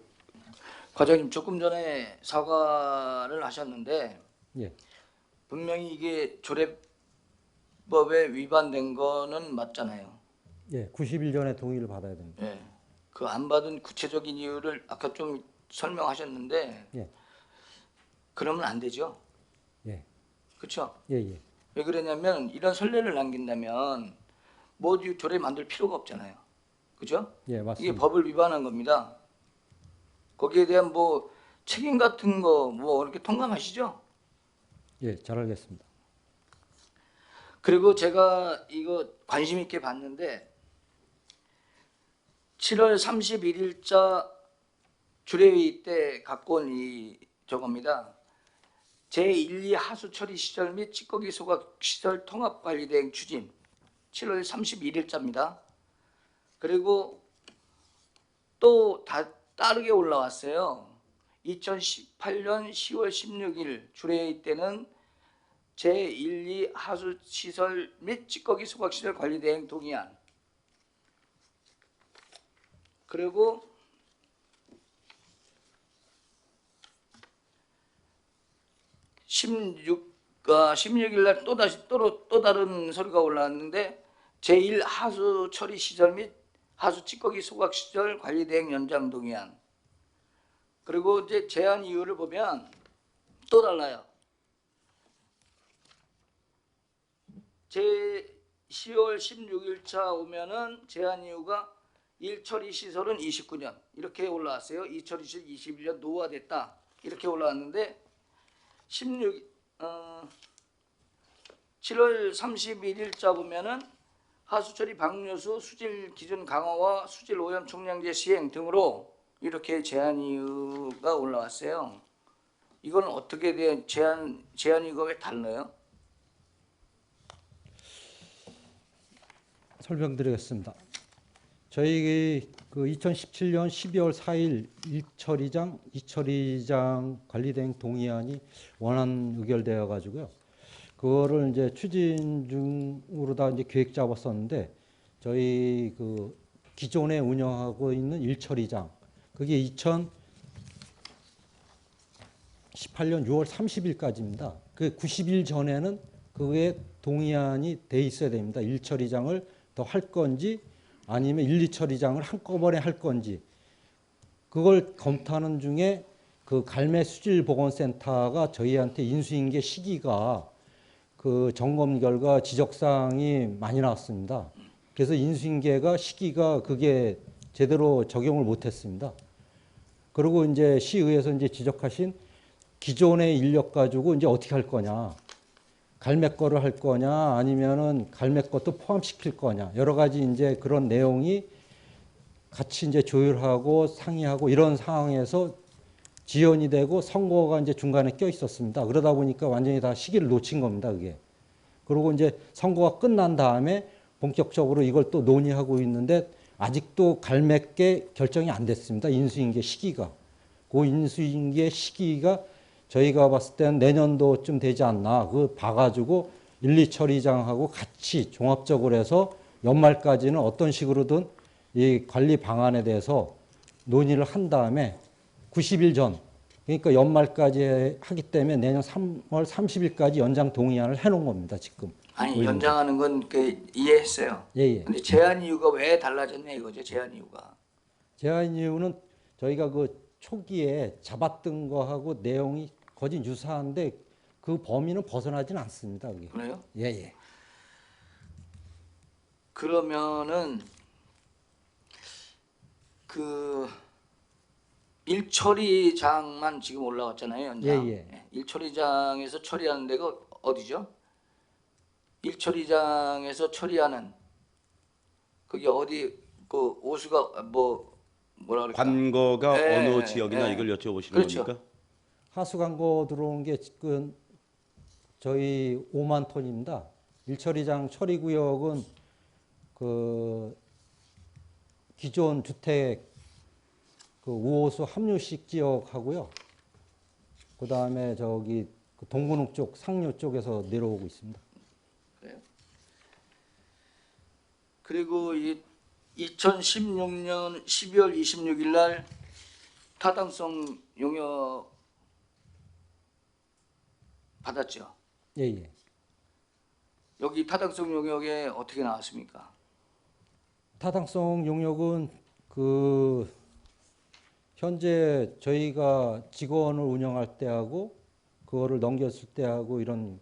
과장님 조금 전에 사과를 하셨는데 예. 분명히 이게 조례법에 위반된 거는 맞잖아요. 예, 90일 전에 동의를 받아야 됩니다. 예. 그 안 받은 구체적인 이유를 아까 좀 설명하셨는데 예. 그러면 안 되죠. 예. 그렇죠? 예, 예. 왜 그러냐면 이런 선례를 남긴다면 뭐 조례 만들 필요가 없잖아요. 그죠? 예, 맞습니다. 이게 법을 위반한 겁니다. 거기에 대한 뭐 책임 같은 거 뭐 이렇게 통감하시죠? 예, 잘 알겠습니다. 그리고 제가 이거 관심 있게 봤는데 7월 31일자 주례회의 때 갖고 온 이 저겁니다. 제1, 2 하수 처리 시설 및 찌꺼기 소각 시설 통합 관리 대행 추진 7월 31일자입니다. 그리고 또 따르게 올라왔어요. 2018년 10월 16일 주례회의 때는 제1, 2 하수 시설 및 찌꺼기 소각 시설 관리 대행 동의안. 그리고 16일 날 또 다른 서류가 올라왔는데 제1 하수 처리 시설 및 하수 찌꺼기 소각 시설 관리 대행 연장 동의안. 그리고 이제 제안 이유를 보면 또 달라요. 제 10월 16일차 오면은 제안 이유가 1처리 시설은 29년 이렇게 올라왔어요. 2처리 시설 21년 노후화됐다 이렇게 올라왔는데 7월 31일자 보면은 하수처리 방류수 수질 기준 강화와 수질 오염 총량제 시행 등으로 이렇게 제안 이유가 올라왔어요. 이건 어떻게 된 제안 이유가 왜 달라요? 설명드리겠습니다. 저희 그 2017년 12월 4일 1처리장, 2처리장 관리대행 동의안이 원안 의결되어 가지고요. 그거를 이제 추진 중으로 다 이제 계획 잡았었는데 저희 그 기존에 운영하고 있는 1처리장 그게 2018년 6월 30일까지입니다. 그 90일 전에는 그게 동의안이 돼 있어야 됩니다. 1처리장을 더 할 건지 아니면 1, 2처리장을 한꺼번에 할 건지 그걸 검토하는 중에 그 갈매 수질보건센터가 저희한테 인수인계 시기가 그 점검 결과 지적사항이 많이 나왔습니다. 그래서 인수인계가 시기가 그게 제대로 적용을 못했습니다. 그리고 이제 시의회에서 이제 지적하신 기존의 인력 가지고 이제 어떻게 할 거냐, 갈매 거를 할 거냐, 아니면은 갈매 것도 포함시킬 거냐, 여러 가지 이제 그런 내용이 같이 이제 조율하고 상의하고 이런 상황에서 지연이 되고 선거가 이제 중간에 껴 있었습니다. 그러다 보니까 완전히 다 시기를 놓친 겁니다, 그게. 그리고 이제 선거가 끝난 다음에 본격적으로 이걸 또 논의하고 있는데 아직도 갈매게 결정이 안 됐습니다. 인수인계 시기가. 그 인수인계 시기가 저희가 봤을 때는 내년도쯤 되지 않나. 그 봐가지고 1, 2 처리장하고 같이 종합적으로 해서 연말까지는 어떤 식으로든 이 관리 방안에 대해서 논의를 한 다음에 90일 전, 그러니까 연말까지 하기 때문에 내년 3월 30일까지 연장 동의안을 해놓은 겁니다, 지금. 아니 연장하는 건 그 이해했어요. 예. 근데 제한 이유가 왜 달라졌냐 이거죠. 제한 이유가. 제한 이유는 저희가 그 초기에 잡았던 거하고 내용이 거진 유사한데 그 범위는 벗어나지는 않습니다. 그게. 그래요? 예. 그러면은 그 일처리장만 지금 올라왔잖아요. 연장. 예. 일처리장에서 처리하는 데가 어디죠? 일처리장에서 처리하는 그게 어디 그 오수가 뭐라 그럴까? 관거가 예, 어느 지역이나 예. 이걸 여쭤보시는 그렇죠. 겁니까? 하수광고 들어온 게 지금 저희 5만 톤입니다. 일처리장 처리구역은 그 기존 주택 그 우호수 함유식 지역하고요. 그 다음에 저기 그 동군읍 쪽 상류 쪽에서 내려오고 있습니다. 그래요? 그리고 이 2016년 12월 26일 날 타당성 용역 받았죠. 예. 여기 타당성 용역에 어떻게 나왔습니까? 타당성 용역은 그 현재 저희가 직원을 운영할 때하고 그거를 넘겼을 때하고 이런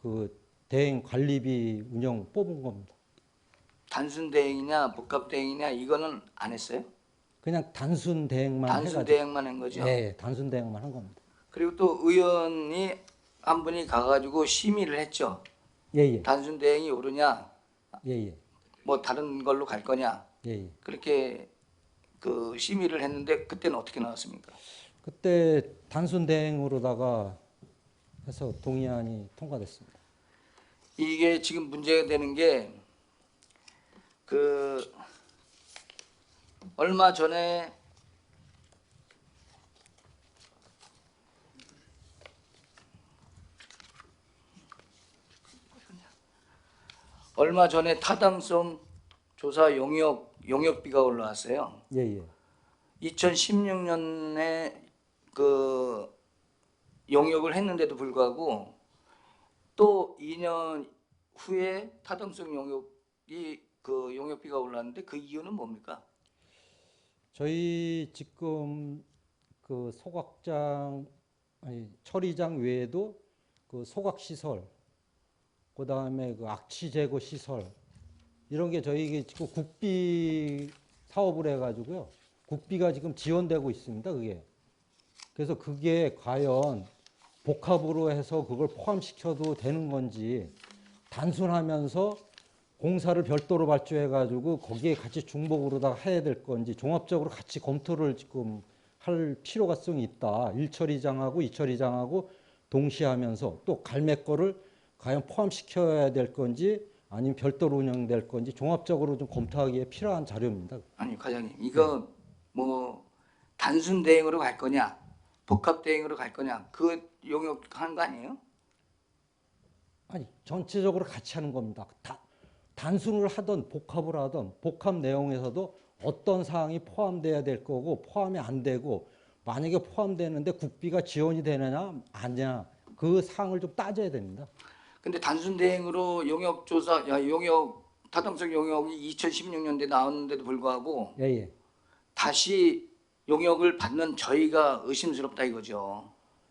그 대행 관리비 운영 뽑은 겁니다. 단순 대행이냐 복합 대행이냐 이거는 안 했어요? 그냥 단순 대행만 단순 해가지고. 대행만 한 거죠. 예, 단순 대행만 한 겁니다. 그리고 또 의원이 한 분이 가가지고 심의를 했죠. 예. 단순 대행이 오르냐, 예. 뭐 다른 걸로 갈 거냐 예. 그렇게 그 심의를 했는데 그때는 어떻게 나왔습니까? 그때 단순 대행으로다가 해서 동의안이 통과됐습니다. 이게 지금 문제가 되는 게 그 얼마 전에 타당성 조사 용역비가 올라왔어요. 예. 2016년에 그 용역을 했는데도 불구하고 또 2년 후에 타당성 용역이 그 용역비가 올랐는데 그 이유는 뭡니까? 저희 지금 그 소각장 처리장 외에도 그 소각 시설, 그 다음에 그 악취 제거 시설 이런 게 저희 지금 국비 사업을 해가지고요. 국비가 지금 지원되고 있습니다. 그게. 그래서 그게 과연 복합으로 해서 그걸 포함시켜도 되는 건지 단순하면서 공사를 별도로 발주해가지고 거기에 같이 중복으로다가 해야 될 건지 종합적으로 같이 검토를 지금 할 필요성이 있다. 1처리장하고 2처리장하고 동시에 하면서 또 갈매 거를 과연 포함시켜야 될 건지 아니면 별도로 운영될 건지 종합적으로 좀 검토하기에 필요한 자료입니다. 아니 과장님 이거 뭐 단순 대행으로 갈 거냐 복합 대행으로 갈 거냐 그 용역하는 거 아니에요? 아니 전체적으로 같이 하는 겁니다. 단순을 하든 복합을 하든 복합 내용에서도 어떤 사항이 포함돼야 될 거고 포함이 안 되고 만약에 포함되는데 국비가 지원이 되느냐 아니냐 그 사항을 좀 따져야 됩니다. 근데 단순 대행으로 용역 조사 용역 타당성 용역이 2016년도에 나왔는데도 불구하고 예. 다시 용역을 받는 저희가 의심스럽다 이거죠.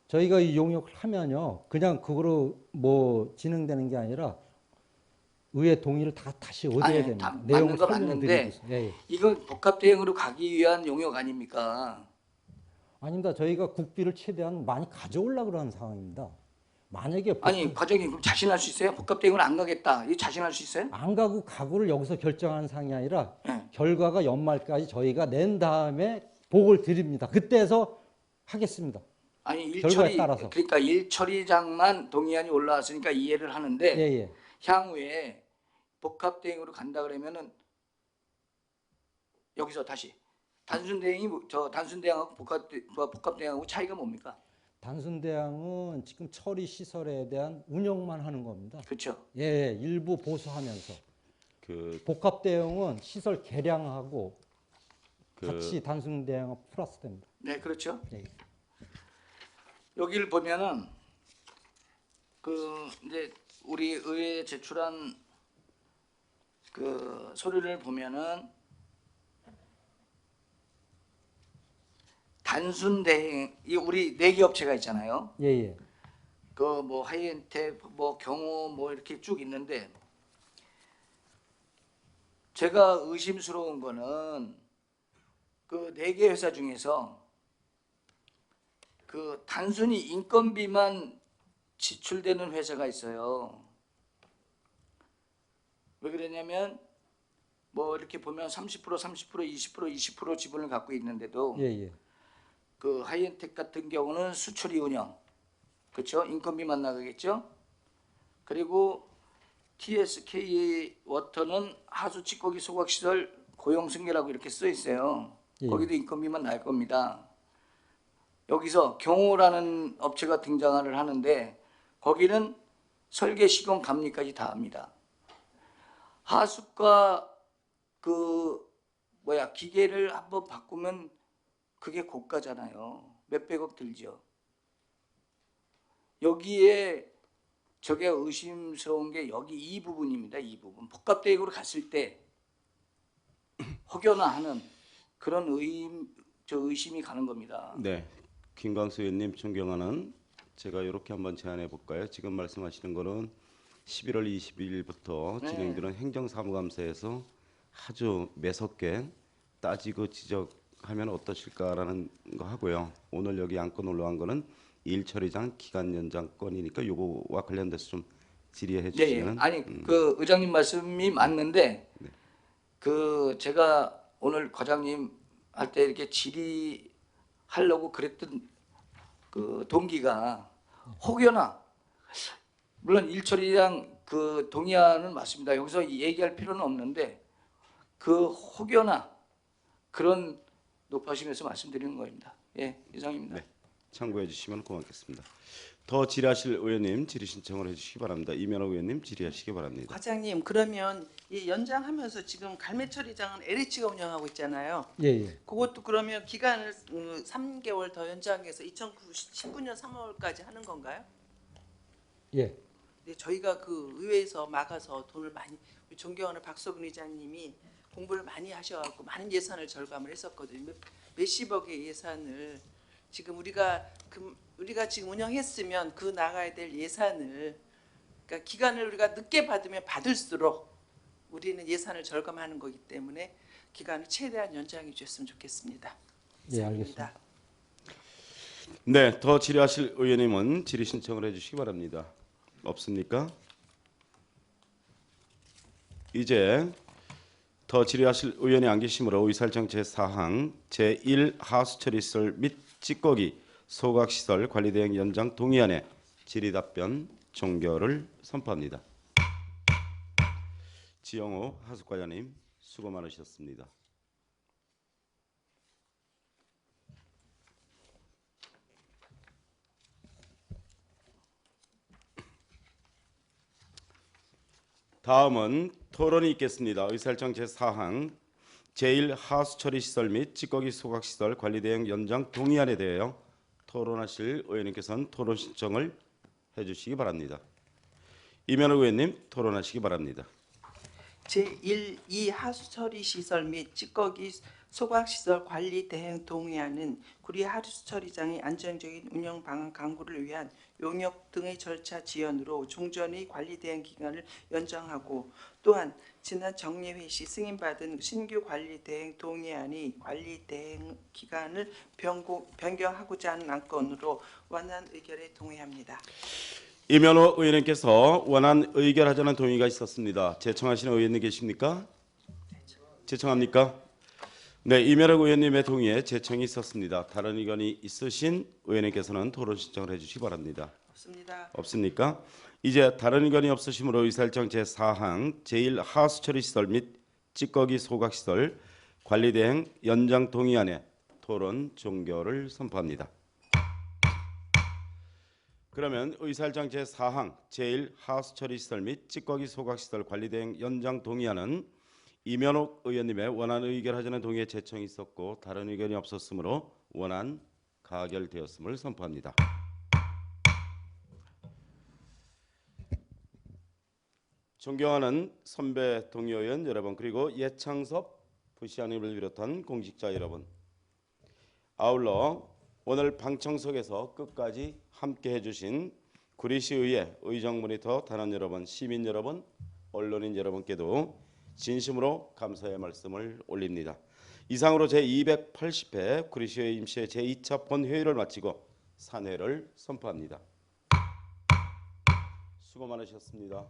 저희가 이 용역을 하면요, 그냥 그거로 뭐 진행되는 게 아니라 의회 동의를 다시 얻어야 아니, 됩니다. 맞는 내용을 거 설명을 맞는데 드리고 있습니다. 예, 예. 이건 복합 대행으로 가기 위한 용역 아닙니까? 아닙니다. 저희가 국비를 최대한 많이 가져오려고 그러는 상황입니다. 만약에 아니 과장님 그럼 자신할 수 있어요? 복합 대행으로 안 가겠다. 이 자신할 수 있어요? 안 가고 각오를 여기서 결정하는 상황이 아니라 네. 결과가 연말까지 저희가 낸 다음에 보고를 드립니다. 그때서 하겠습니다. 아니 결과에 일처리 따라서. 그러니까 일처리장만 동의안이 올라왔으니까 이해를 하는데 예, 예. 향후에 복합 대행으로 간다 그러면은 여기서 다시 단순 대행이 단순 대행하고 복합 대행하고 차이가 뭡니까? 단순 대항은 지금 처리 시설에 대한 운영만 하는 겁니다. 그렇죠. 예, 예. 일부 보수하면서 복합 대응은 시설 개량하고 같이 단순 대응은 플러스 됩니다. 네, 그렇죠. 예. 여기를 보면은 그 이제 우리 의회에 제출한 그 서류를 보면은 단순 대행 이 우리 4개 업체가 있잖아요. 예, 예. 그 뭐 하이엔텍 뭐 경호 뭐 이렇게 쭉 있는데 제가 의심스러운 거는 그 4개 회사 중에서 그 단순히 인건비만 지출되는 회사가 있어요. 왜 그러냐면 뭐 이렇게 보면 30%, 20% 지분을 갖고 있는데도 예, 예. 그 하이엔텍 같은 경우는 수처리 운영, 그렇죠? 인건비만 나가겠죠. 그리고 TSK 워터는 하수 찌꺼기 소각 시설 고용 승계라고 이렇게 써 있어요. 예. 거기도 인건비만 날 겁니다. 여기서 경호라는 업체가 등장을 하는데 거기는 설계 시공 감리까지 다 합니다. 하수과 그 기계를 한번 바꾸면 그게 고가잖아요. 몇백억 들죠. 여기에 저게 의심스러운 게 여기 이 부분입니다. 이 부분. 복합대행으로 갔을 때 혹여나 그런 의심이 가는 겁니다. 네, 김광수 의원님 존경하는 제가 이렇게 한번 제안해 볼까요? 지금 말씀하시는 거는 11월 22일부터 네. 진행되는 행정사무감사에서 아주 매섭게 따지고 지적하면 어떠실까라는 거 하고요. 오늘 여기 안건 올라간 거는 일처리장 기간 연장 건이니까 요거와 관련돼서 좀 질의해 네, 주시면. 아니 그 의장님 말씀이 맞는데 그 제가 오늘 과장님 할 때 이렇게 질의하려고 그랬던 그 동기가 혹여나 물론 일처리랑 그 동의안은 맞습니다. 여기서 얘기할 필요는 없는데 그 혹여나 그런 높아심에서 말씀드리는 겁니다. 예, 이상입니다. 네, 참고해 주시면 고맙겠습니다. 더 질의하실 의원님 질의 신청을 해주시기 바랍니다. 이면호 의원님 질의하시기 바랍니다. 과장님 그러면 이 연장하면서 지금 갈매처리장은 LH가 운영하고 있잖아요. 예, 예. 그것도 그러면 기간을 3개월 더 연장해서 2019년 3월까지 하는 건가요? 예. 네, 저희가 그 의회에서 막아서 돈을 많이 우리 존경하는 박석은 의장님이 공부를 많이 하셔갖고 많은 예산을 절감을 했었거든요. 몇십억의 예산을 지금 우리가 지금 운영했으면 그 나가야 될 예산을 그러니까 기간을 우리가 늦게 받으면 받을수록 우리는 예산을 절감하는 거기 때문에 기간을 최대한 연장해 주셨으면 좋겠습니다. 예, 이상입니다. 알겠습니다. 네, 더 질의하실 의원님은 질의 신청을 해주시기 바랍니다. 없습니까? 이제 더 질의하실 의원이 안 계시므로 의사일정 제4항 제1 하수처리시설 및 찌꺼기 소각시설 관리대행 연장 동의안에 질의답변 종결을 선포합니다. 지영호 하수과장님 수고 많으셨습니다. 다음은 토론이 있겠습니다. 의사일정 제4항 제1 하수처리시설 및 찌꺼기 소각시설 관리대행 연장 동의안에 대하여 토론하실 의원님께서는 토론 신청을 해주시기 바랍니다. 이면호 의원님 토론하시기 바랍니다. 제1이 하수처리 시설 및 찌꺼기 소각시설 관리 대행 동의안은 구리 하수처리장의 안정적인 운영 방안 강구를 위한 용역 등의 절차 지연으로 종전의 관리 대행 기간을 연장하고, 또한 지난 정례회 시 승인받은 신규 관리 대행 동의안이 관리 대행 기간을 변경하고자 하는 안건으로 원안 의결에 동의합니다. 이면호 의원님께서 원안 의결하자는 동의가 있었습니다. 제청하시는 의원님 계십니까? 제청합니까? 네, 이면호 의원님의 동의에 제청이 있었습니다. 다른 의견이 있으신 의원님께서는 토론 신청을 해주시기 바랍니다. 없습니다. 없습니까? 이제 다른 의견이 없으시므로 의사일정 제4항 제1 하수처리 시설 및 찌꺼기 소각 시설 관리 대행 연장 동의안에 토론 종결을 선포합니다. 그러면 의사일정 제4항 제1 하수처리 시설 및 찌꺼기 소각 시설 관리 대행 연장 동의안은 이면옥 의원님의 원안 의결하자는 동의에 제청이 있었고 다른 의견이 없었으므로 원안 가결되었음을 선포합니다. 존경하는 선배 동료 의원 여러분, 그리고 예창섭 부시장님을 비롯한 공직자 여러분, 아울러 오늘 방청석에서 끝까지 함께해 주신 구리시의회 의정모니터 단원 여러분, 시민 여러분, 언론인 여러분께도 진심으로 감사의 말씀을 올립니다. 이상으로 제280회 구리시의회 임시회 제2차 본회의를 마치고 산회를 선포합니다. 수고 많으셨습니다.